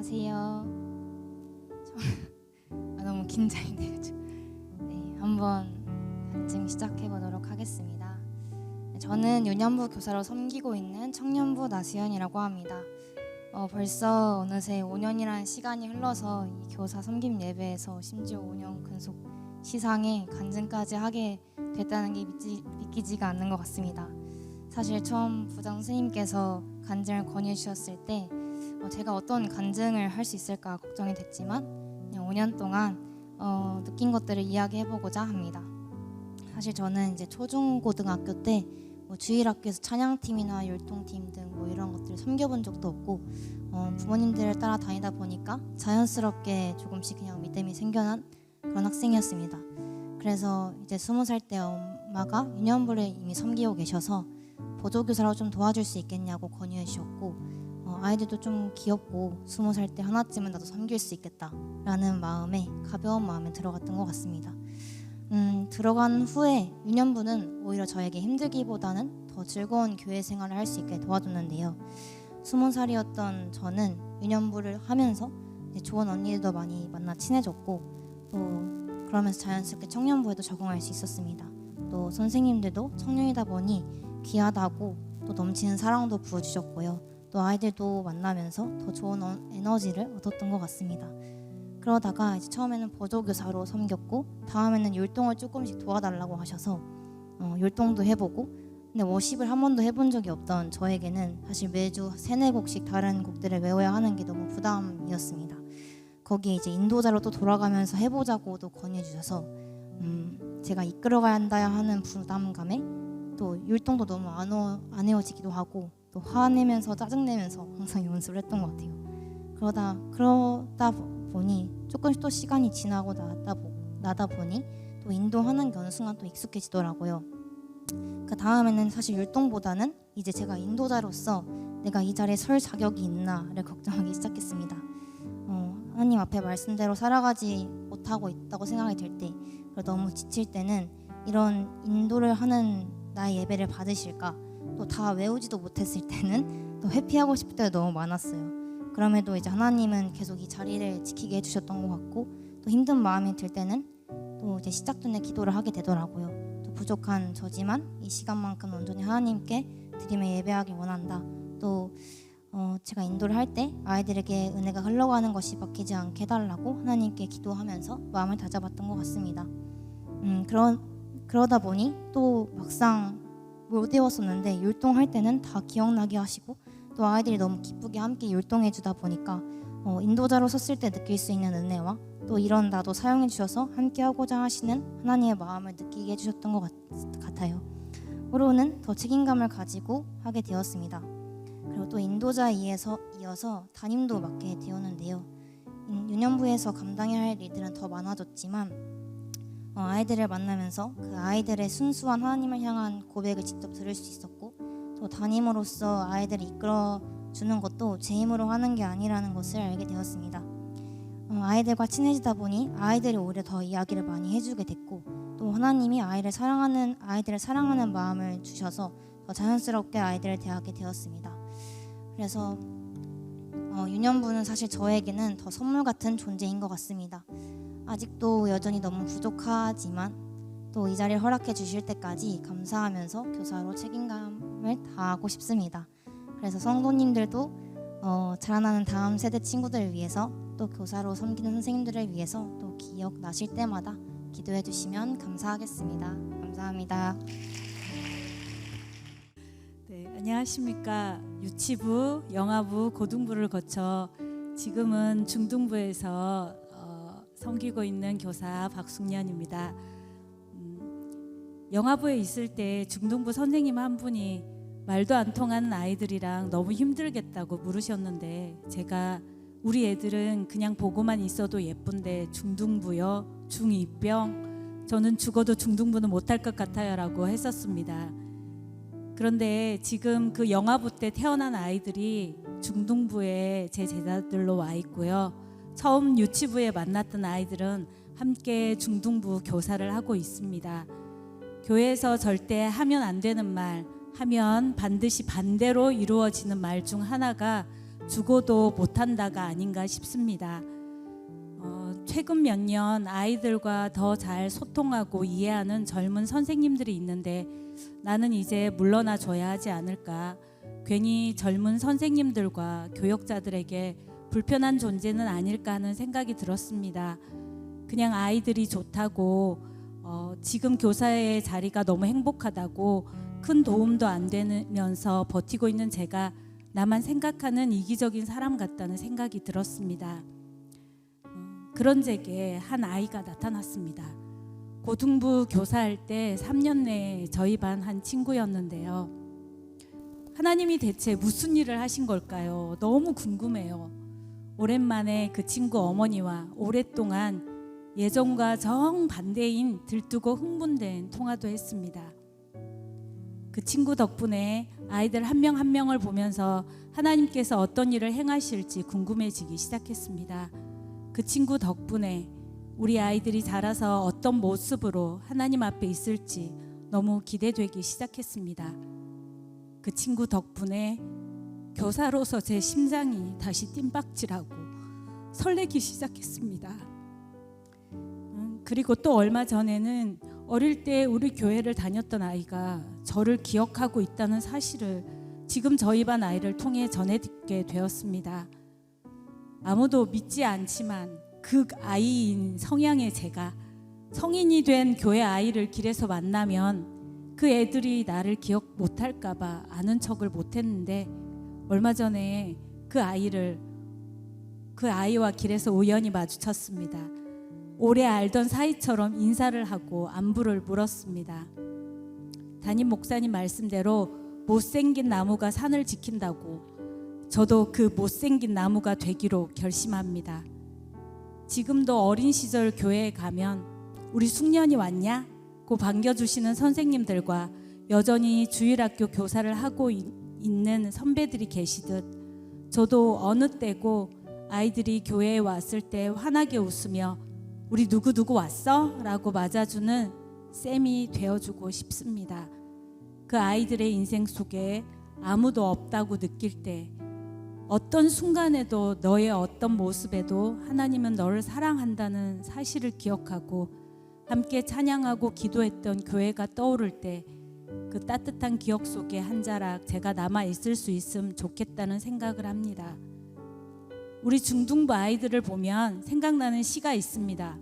안녕하세요. 너무 긴장이 돼가지고 한번 간증 시작해 보도록 하겠습니다. 저는 유년부 교사로 섬기고 있는 청년부 나수연이라고 합니다. 벌써 어느새 5년이라는 시간이 흘러서 이 교사 섬김 예배에서 심지어 5년 근속 시상에 간증까지 하게 됐다는 게 믿기지가 않는 것 같습니다. 사실 처음 부장 선생님께서 간증을 권유해 주셨을 때 제가 어떤 간증을 할 수 있을까 걱정이 됐지만 그냥 5년 동안 느낀 것들을 이야기해보고자 합니다. 사실 저는 이제 초중고등학교 때 주일학교에서 찬양팀이나 율동팀 등 이런 것들을 섬겨본 적도 없고 부모님들을 따라 다니다 보니까 자연스럽게 조금씩 그냥 믿음이 생겨난 그런 학생이었습니다. 그래서 이제 20살 때 엄마가 유년부를 이미 섬기고 계셔서 보조교사로 좀 도와줄 수 있겠냐고 권유해 주셨고 아이들도 좀 귀엽고 20살 때 하나쯤은 나도 섬길 수 있겠다라는 마음에 가벼운 마음에 들어갔던 것 같습니다. 들어간 후에 유년부는 오히려 저에게 힘들기보다는 더 즐거운 교회 생활을 할 수 있게 도와줬는데요. 20살이었던 저는 유년부를 하면서 좋은 언니들도 많이 만나 친해졌고 또 그러면서 자연스럽게 청년부에도 적응할 수 있었습니다. 또 선생님들도 청년이다 보니 귀하다고 또 넘치는 사랑도 부어주셨고요. 또 아이들도 만나면서 더 좋은 에너지를 얻었던 것 같습니다. 그러다가 이제 처음에는 보조교사로 섬겼고 다음에는 율동을 조금씩 도와달라고 하셔서 율동도 해보고 근데 워십을 한 번도 해본 적이 없던 저에게는 사실 매주 3-4곡씩 다른 곡들을 외워야 하는 게 너무 부담이었습니다. 거기에 이제 인도자로 또 돌아가면서 해보자고도 권유해 주셔서 제가 이끌어가야 한다 하는 부담감에 또 율동도 너무 안 헤어지기도 하고 또 화내면서 짜증내면서 항상 연습을 했던 것 같아요. 그러다 보니 조금씩 또 시간이 지나고 나다 보니 또 인도하는 게 어느 순간 또 익숙해지더라고요. 그 다음에는 사실 율동보다는 이제 제가 인도자로서 내가 이 자리에 설 자격이 있나를 걱정하기 시작했습니다. 하나님 앞에 말씀대로 살아가지 못하고 있다고 생각이 들 때, 너무 지칠 때는 이런 인도를 하는 나의 예배를 받으실까? 또 다 외우지도 못했을 때는 또 회피하고 싶을 때가 너무 많았어요. 그럼에도 이제 하나님은 계속 이 자리를 지키게 해주셨던 것 같고 또 힘든 마음이 들 때는 또 이제 시작 전에 기도를 하게 되더라고요. 또 부족한 저지만 이 시간만큼 온전히 하나님께 드리며 예배하길 원한다. 또 제가 인도를 할 때 아이들에게 은혜가 흘러가는 것이 막히지 않게 해달라고 하나님께 기도하면서 마음을 다잡았던 것 같습니다. 그러다 보니 또 막상 못 외웠었는데 율동할 때는 다 기억나게 하시고 또 아이들이 너무 기쁘게 함께 율동해 주다 보니까 인도자로 섰을 때 느낄 수 있는 은혜와 또 이런 나도 사용해 주셔서 함께 하고자 하시는 하나님의 마음을 느끼게 해주셨던 것 같아요. 후로는 더 책임감을 가지고 하게 되었습니다. 그리고 또 인도자에 이어서 담임도 맡게 되었는데요. 유년부에서 감당해야 할 일들은 더 많아졌지만 아이들을 만나면서 그 아이들의 순수한 하나님을 향한 고백을 직접 들을 수 있었고 또 담임으로서 아이들을 이끌어주는 것도 제 힘으로 하는 게 아니라는 것을 알게 되었습니다. 아이들과 친해지다 보니 아이들이 오히려 더 이야기를 많이 해주게 됐고 또 하나님이 아이들을 사랑하는 마음을 주셔서 더 자연스럽게 아이들을 대하게 되었습니다. 그래서 유년부는 사실 저에게는 더 선물 같은 존재인 것 같습니다. 아직도 여전히 너무 부족하지만 또 이 자리를 허락해 주실 때까지 감사하면서 교사로 책임감을 다하고 싶습니다. 그래서 성도님들도 자라나는 다음 세대 친구들을 위해서 또 교사로 섬기는 선생님들을 위해서 또 기억나실 때마다 기도해 주시면 감사하겠습니다. 감사합니다. 네, 안녕하십니까. 유치부, 영아부, 고등부를 거쳐 지금은 중등부에서 섬기고 있는 교사 박숙년입니다. 영아부에 있을 때 중등부 선생님 한 분이 말도 안 통하는 아이들이랑 너무 힘들겠다고 물으셨는데 제가 우리 애들은 그냥 보고만 있어도 예쁜데 중등부요? 중2병? 저는 죽어도 중등부는 못할 것 같아요 라고 했었습니다. 그런데 지금 그 영아부 때 태어난 아이들이 중등부에 제 제자들로 와 있고요. 처음 유치부에 만났던 아이들은 함께 중등부 교사를 하고 있습니다. 교회에서 절대 하면 안 되는 말, 하면 반드시 반대로 이루어지는 말 중 하나가 죽어도 못한다가 아닌가 싶습니다. 최근 몇 년 아이들과 더 잘 소통하고 이해하는 젊은 선생님들이 있는데 나는 이제 물러나 줘야 하지 않을까. 괜히 젊은 선생님들과 교역자들에게 불편한 존재는 아닐까 하는 생각이 들었습니다. 그냥 아이들이 좋다고 지금 교사의 자리가 너무 행복하다고 큰 도움도 안 되면서 버티고 있는 제가 나만 생각하는 이기적인 사람 같다는 생각이 들었습니다. 그런 제게 한 아이가 나타났습니다. 고등부 교사할 때 3년 내에 저희 반 한 친구였는데요. 하나님이 대체 무슨 일을 하신 걸까요? 너무 궁금해요. 오랜만에 그 친구 어머니와 오랫동안 예전과 정반대인 들뜨고 흥분된 통화도 했습니다. 그 친구 덕분에 아이들 한 명 한 명을 보면서 하나님께서 어떤 일을 행하실지 궁금해지기 시작했습니다. 그 친구 덕분에 우리 아이들이 자라서 어떤 모습으로 하나님 앞에 있을지 너무 기대되기 시작했습니다. 그 친구 덕분에 교사로서 제 심장이 다시 뜀박질하고 설레기 시작했습니다. 그리고 또 얼마 전에는 어릴 때 우리 교회를 다녔던 아이가 저를 기억하고 있다는 사실을 지금 저희 반 아이를 통해 전해 듣게 되었습니다. 아무도 믿지 않지만 그 아이인 성향의 제가 성인이 된 교회 아이를 길에서 만나면 그 애들이 나를 기억 못할까 봐 아는 척을 못했는데 얼마 전에 그 아이와 길에서 우연히 마주쳤습니다. 오래 알던 사이처럼 인사를 하고 안부를 물었습니다. 담임 목사님 말씀대로 못생긴 나무가 산을 지킨다고 저도 그 못생긴 나무가 되기로 결심합니다. 지금도 어린 시절 교회에 가면 우리 숙련이 왔냐? 고 반겨주시는 선생님들과 여전히 주일학교 교사를 하고 있는 선배들이 계시듯 저도 어느 때고 아이들이 교회에 왔을 때 환하게 웃으며 우리 누구누구 왔어? 라고 맞아주는 쌤이 되어주고 싶습니다. 그 아이들의 인생 속에 아무도 없다고 느낄 때 어떤 순간에도 너의 어떤 모습에도 하나님은 너를 사랑한다는 사실을 기억하고 함께 찬양하고 기도했던 교회가 떠오를 때 그 따뜻한 기억 속에 한 자락 제가 남아 있을 수 있으면 좋겠다는 생각을 합니다. 우리 중등부 아이들을 보면 생각나는 시가 있습니다.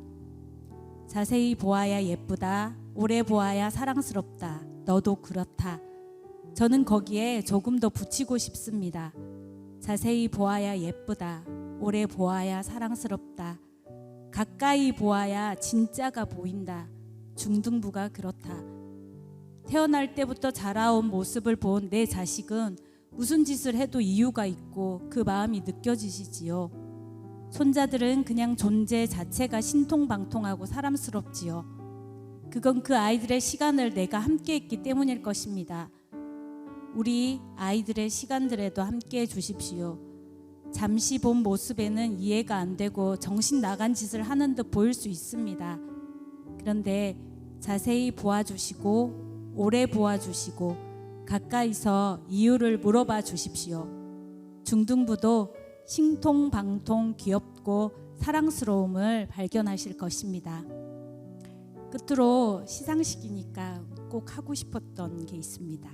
자세히 보아야 예쁘다. 오래 보아야 사랑스럽다. 너도 그렇다. 저는 거기에 조금 더 붙이고 싶습니다. 자세히 보아야 예쁘다. 오래 보아야 사랑스럽다. 가까이 보아야 진짜가 보인다. 중등부가 그렇다. 태어날 때부터 자라온 모습을 본 내 자식은 무슨 짓을 해도 이유가 있고 그 마음이 느껴지시지요. 손자들은 그냥 존재 자체가 신통방통하고 사람스럽지요. 그건 그 아이들의 시간을 내가 함께 했기 때문일 것입니다. 우리 아이들의 시간들에도 함께 해주십시오. 잠시 본 모습에는 이해가 안 되고 정신 나간 짓을 하는 듯 보일 수 있습니다. 그런데 자세히 보아주시고 오래 보아주시고 가까이서 이유를 물어봐 주십시오. 중등부도 신통방통 귀엽고 사랑스러움을 발견하실 것입니다. 끝으로 시상식이니까 꼭 하고 싶었던 게 있습니다.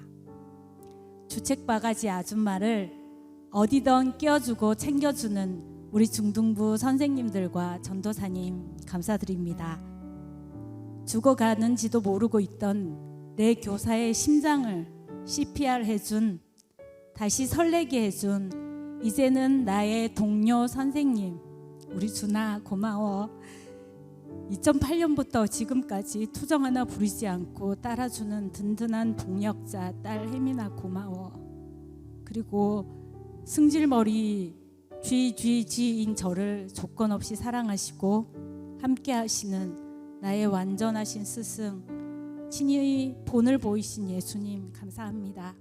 주책바가지 아줌마를 어디든 끼워주고 챙겨주는 우리 중등부 선생님들과 전도사님 감사드립니다. 죽어가는지도 모르고 있던 내 교사의 심장을 CPR 해준, 다시 설레게 해준 이제는 나의 동료 선생님 우리 준아 고마워. 2008년부터 지금까지 투정 하나 부리지 않고 따라주는 든든한 동력자 딸 혜민아 고마워. 그리고 승질머리 GGG인 저를 조건 없이 사랑하시고 함께 하시는 나의 완전하신 스승 친히 본을 보이신 예수님 감사합니다.